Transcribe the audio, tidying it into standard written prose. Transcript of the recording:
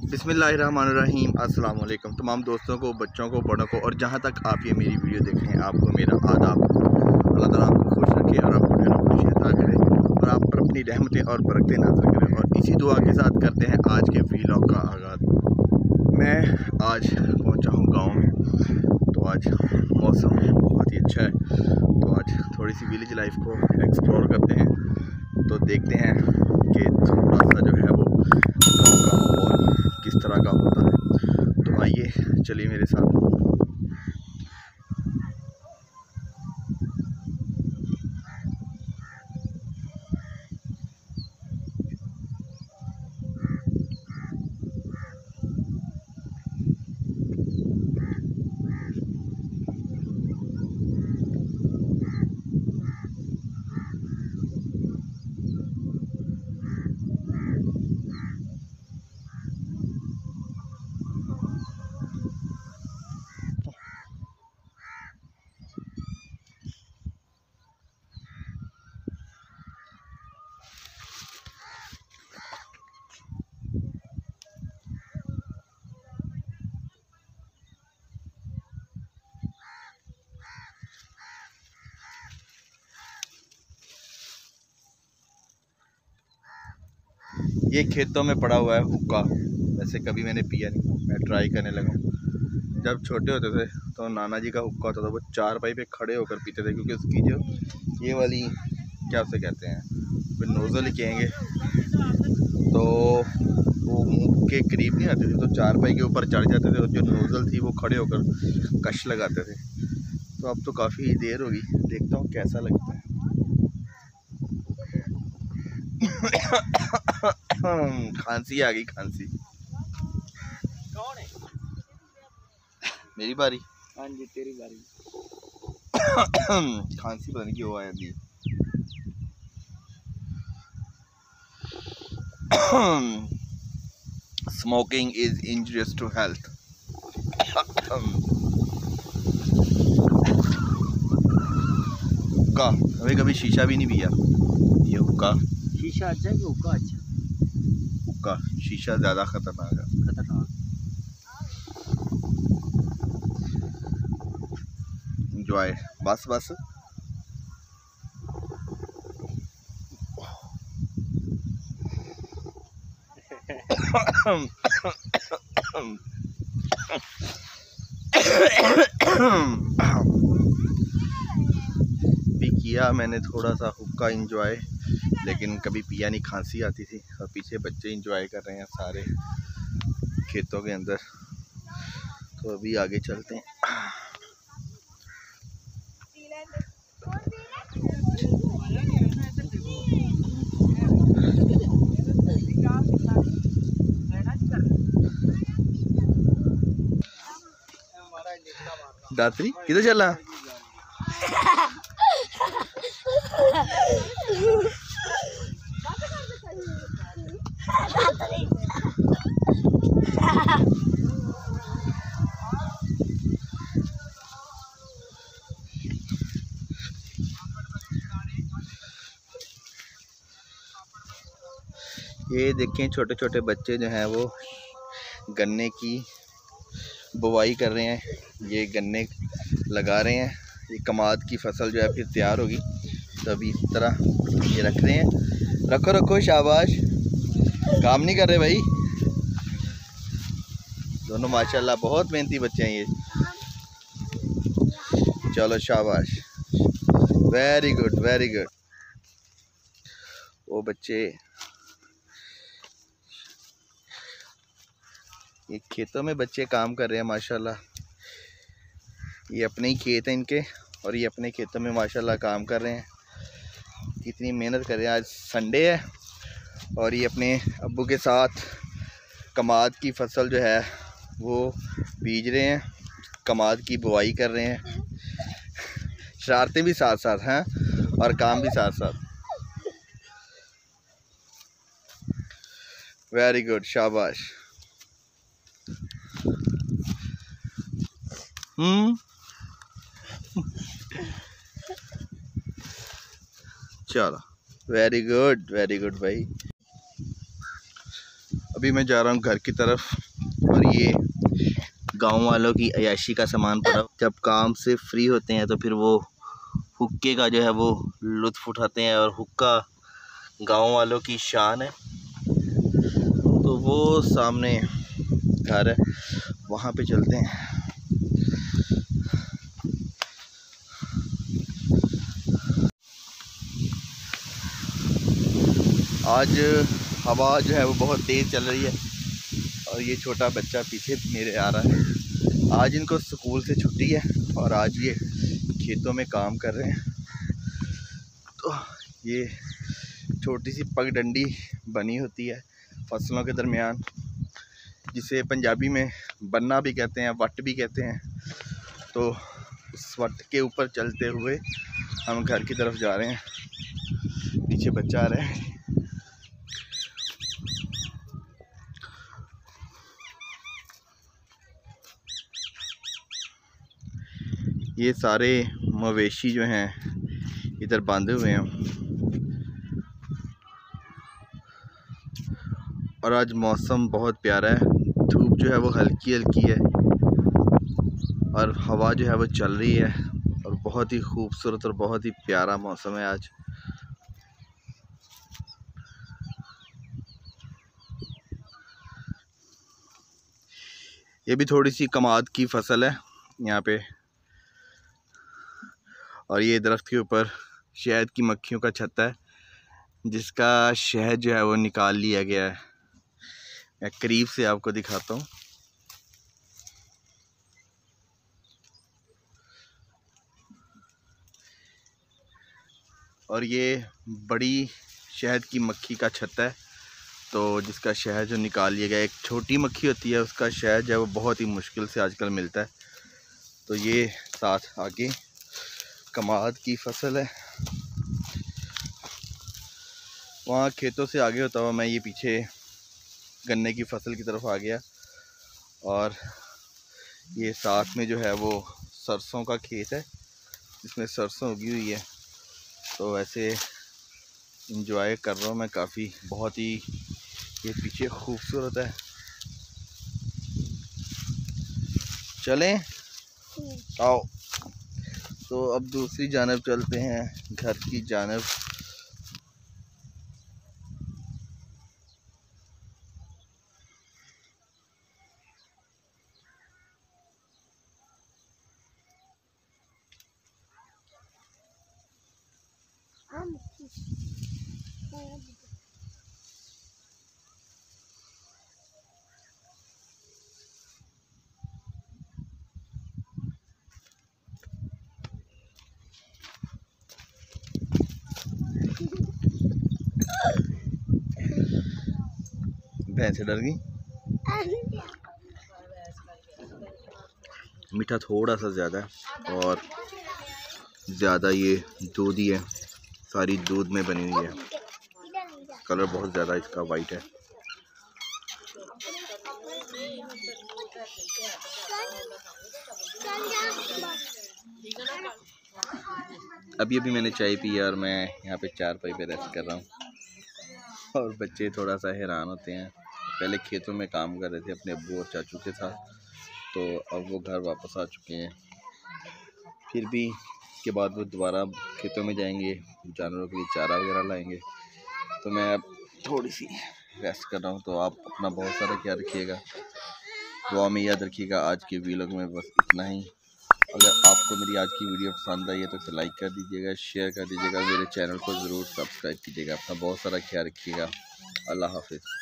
बिस्मिल्लाहिर्रहमानिर्रहीम। अस्सलाम वालेकुम तमाम दोस्तों को, बच्चों को, बड़ों को, और जहाँ तक आप ये मेरी वीडियो देख रहे हैं आपको मेरा आदाब। अल्लाह ताला आपको खुश रखे और आपको ढेरों खुशी अता करे और आप पर अपनी रहमतें और बरकतें नाज़िल करे। और इसी दुआ के साथ करते हैं आज के व्लॉग का आगाज़। मैं आज पहुँचा हूँ गाँव में, तो आज मौसम बहुत ही अच्छा है, तो आज थोड़ी सी विलेज लाइफ को एक्सप्लोर करते हैं। तो देखते हैं कि थोड़ा सा जो है वो गाँव का माहौल किस तरह का होता है। तो आइए चलिए मेरे साथ। ये खेतों में पड़ा हुआ है हुक्का। वैसे कभी मैंने पिया नहीं, मैं ट्राई करने लगा। जब छोटे होते थे तो नाना जी का हुक्का होता था, वो चारपाई पे खड़े होकर पीते थे, क्योंकि उसकी जो ये वाली क्या उसे कहते हैं, फिर नोज़ल कहेंगे, तो वो मुंह के करीब नहीं आते थे, तो चारपाई के ऊपर चढ़ जाते थे और जो नोज़ल थी वो खड़े होकर कश लगाते थे। तो अब तो काफ़ी देर होगी, देखता हूँ कैसा लगता है। खांसी आ गई, खांसी। कौन है? मेरी बारी? हाँ जी तेरी बारी। खांसी पता नहीं क्यों आया अभी। Smoking is injurious to health. हुक्का कभी कभी शीशा भी नहीं पिया। ये हुक्का शीशा अच्छा है कि हुक्का अच्छा? हुक्का शीशा ज़्यादा खतरनाक है। खतरनाक। एंजॉय बस बस। भी किया मैंने थोड़ा सा हुक्का एंजॉय, लेकिन कभी पिया नहीं, खांसी आती थी। और पीछे बच्चे एंजॉय कर रहे हैं सारे खेतों के अंदर। तो अभी आगे चलते हैं। दात्री किधर चला? ये देखें छोटे छोटे बच्चे जो हैं वो गन्ने की बुवाई कर रहे हैं। ये गन्ने लगा रहे हैं। ये कमाद की फसल जो है फिर तैयार होगी, तो अभी इस तरह ये रख रहे हैं। रखो रखो, शाबाश। काम नहीं कर रहे भाई दोनों, माशाल्लाह बहुत मेहनती बच्चे हैं ये। चलो शाबाश, वेरी गुड वेरी गुड। वो बच्चे ये खेतों में बच्चे काम कर रहे हैं माशाल्लाह। ये अपने ही खेत हैं इनके, और ये अपने खेतों में माशाल्लाह काम कर रहे हैं। कितनी मेहनत कर रहे हैं। आज संडे है और ये अपने अब्बू के साथ कमाद की फसल जो है वो बीज रहे हैं, कमाद की बुवाई कर रहे हैं। शरारतें भी साथ साथ हैं और काम भी साथ साथ। वेरी गुड, शाबाश। चलो वेरी गुड भाई। अभी मैं जा रहा हूँ घर की तरफ। और ये गांव वालों की अयाशी का सामान पड़ा। जब काम से फ्री होते हैं तो फिर वो हुक्के का जो है वो लुत्फ़ उठाते हैं, और हुक्का गांव वालों की शान है। तो वो सामने घर है, वहाँ पे चलते हैं। आज हवा जो है वो बहुत तेज़ चल रही है, और ये छोटा बच्चा पीछे मेरे आ रहा है। आज इनको स्कूल से छुट्टी है और आज ये खेतों में काम कर रहे हैं। तो ये छोटी सी पगडंडी बनी होती है फसलों के दरमियान, जिसे पंजाबी में बन्ना भी कहते हैं, वट भी कहते हैं। तो उस वट के ऊपर चलते हुए हम घर की तरफ जा रहे हैं। पीछे बच्चा आ रहा है। ये सारे मवेशी जो हैं इधर बांधे हुए हैं, और आज मौसम बहुत प्यारा है। धूप जो है वो हल्की हल्की है और हवा जो है वो चल रही है, और बहुत ही खूबसूरत और बहुत ही प्यारा मौसम है आज। ये भी थोड़ी सी कमाद की फसल है यहाँ पे, और ये दरख्त के ऊपर शहद की मक्खियों का छत्ता है, जिसका शहद जो है वो निकाल लिया गया है। मैं करीब से आपको दिखाता हूँ। और ये बड़ी शहद की मक्खी का छत्ता है, तो जिसका शहद जो निकाल लिया गया। एक छोटी मक्खी होती है, उसका शहद जो है वो बहुत ही मुश्किल से आजकल मिलता है। तो ये साथ आगे कमाद की फसल है। वहाँ खेतों से आगे होता हुआ मैं ये पीछे गन्ने की फसल की तरफ आ गया, और ये साथ में जो है वो सरसों का खेत है, जिसमें सरसों उगी हुई है। तो ऐसे इंजॉय कर रहा हूँ मैं काफ़ी। बहुत ही ये पीछे खूबसूरत है। चलें, आओ। तो अब दूसरी जानब चलते हैं, घर की जानब। भैंसे डर गई। मीठा थोड़ा सा ज़्यादा है, और ज़्यादा ये दूध ही है, सारी दूध में बनी हुई है। कलर बहुत ज़्यादा इसका वाइट है। अभी मैंने चाय पी और मैं यहाँ पे चारपाई पे रेस्ट कर रहा हूँ, और बच्चे थोड़ा सा हैरान होते हैं। पहले खेतों में काम कर रहे थे अपने अब्बू और चाचू के साथ, तो अब वो घर वापस आ चुके हैं। फिर भी इसके बाद वो दोबारा खेतों में जाएंगे, जानवरों के लिए चारा वगैरह लाएंगे। तो मैं अब थोड़ी सी रेस्ट कर रहा हूँ। तो आप अपना बहुत सारा ख्याल रखिएगा, दुआ में याद रखिएगा। आज के व्लॉग में बस इतना ही। अगर आपको मेरी आज की वीडियो पसंद आई है तो इसे लाइक कर दीजिएगा, शेयर कर दीजिएगा, मेरे चैनल को ज़रूर सब्सक्राइब कीजिएगा। अपना बहुत सारा ख्याल रखिएगा। अल्लाह हाफिज़।